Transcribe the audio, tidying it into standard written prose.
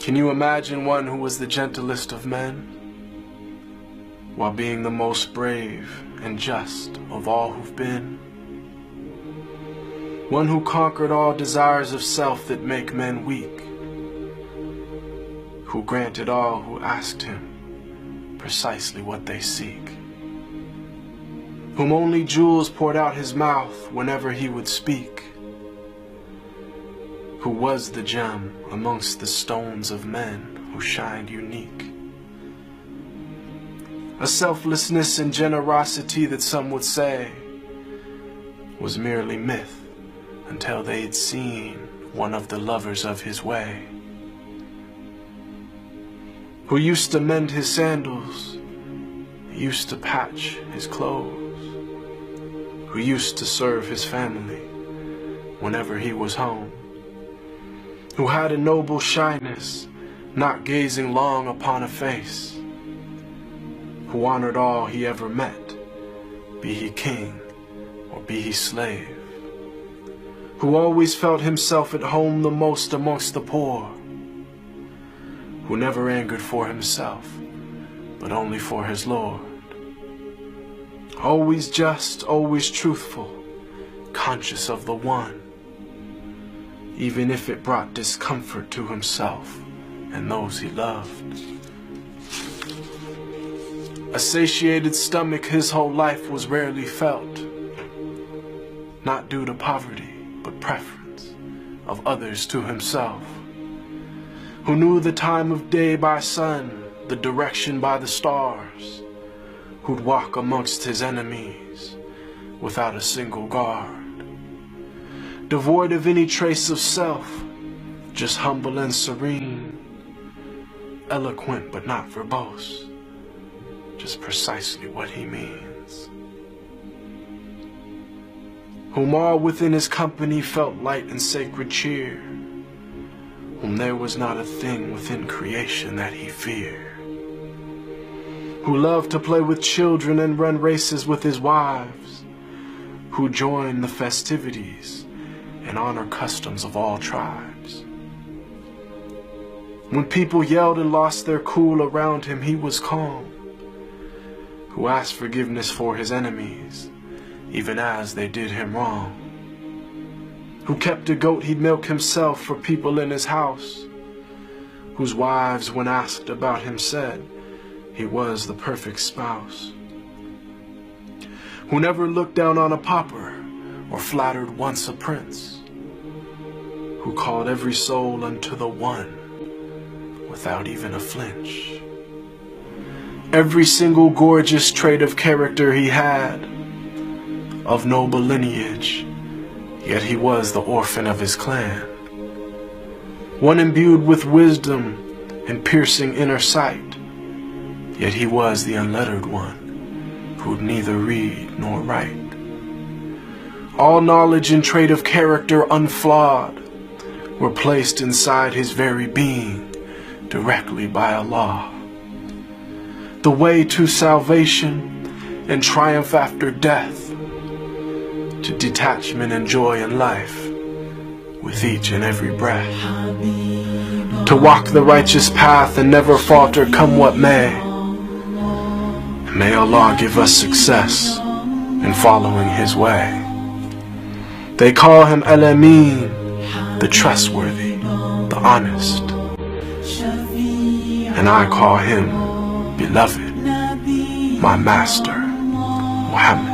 Can you imagine one who was the gentlest of men, while being the most brave and just of all who've been? One who conquered all desires of self that make men weak, who granted all who asked him precisely what they seek, whom only jewels poured out his mouth whenever he would speak, who was the gem amongst the stones of men who shined unique. A selflessness and generosity that some would say was merely myth until they'd seen one of the lovers of his way, who used to mend his sandals, used to patch his clothes, who used to serve his family whenever he was home, who had a noble shyness, not gazing long upon a face, who honored all he ever met, be he king or be he slave, who always felt himself at home the most amongst the poor, who never angered for himself, but only for his Lord, always just, always truthful, conscious of the one, even if it brought discomfort to himself and those he loved. A satiated stomach his whole life was rarely felt, not due to poverty, but preference of others to himself, who knew the time of day by sun, the direction by the stars, who'd walk amongst his enemies without a single guard, devoid of any trace of self, just humble and serene, eloquent but not verbose, just precisely what he means, whom all within his company felt light and sacred cheer, whom there was not a thing within creation that he feared, who loved to play with children and run races with his wives, who joined the festivities and honor customs of all tribes. When people yelled and lost their cool around him, he was calm, who asked forgiveness for his enemies, even as they did him wrong, who kept a goat he'd milk himself for people in his house, whose wives, when asked about him, said he was the perfect spouse, who never looked down on a pauper or flattered once a prince, who called every soul unto the one without even a flinch. Every single gorgeous trait of character he had, of noble lineage, yet he was the orphan of his clan, one imbued with wisdom and piercing inner sight, yet he was the unlettered one, who'd neither read nor write. All knowledge and trait of character unflawed were placed inside his very being directly by Allah. The way to salvation and triumph after death, to detachment and joy in life with each and every breath, to walk the righteous path and never falter come what may. May Allah give us success in following his way. They call him Al-Amin, the trustworthy, the honest, and I call him beloved, my master, Muhammad.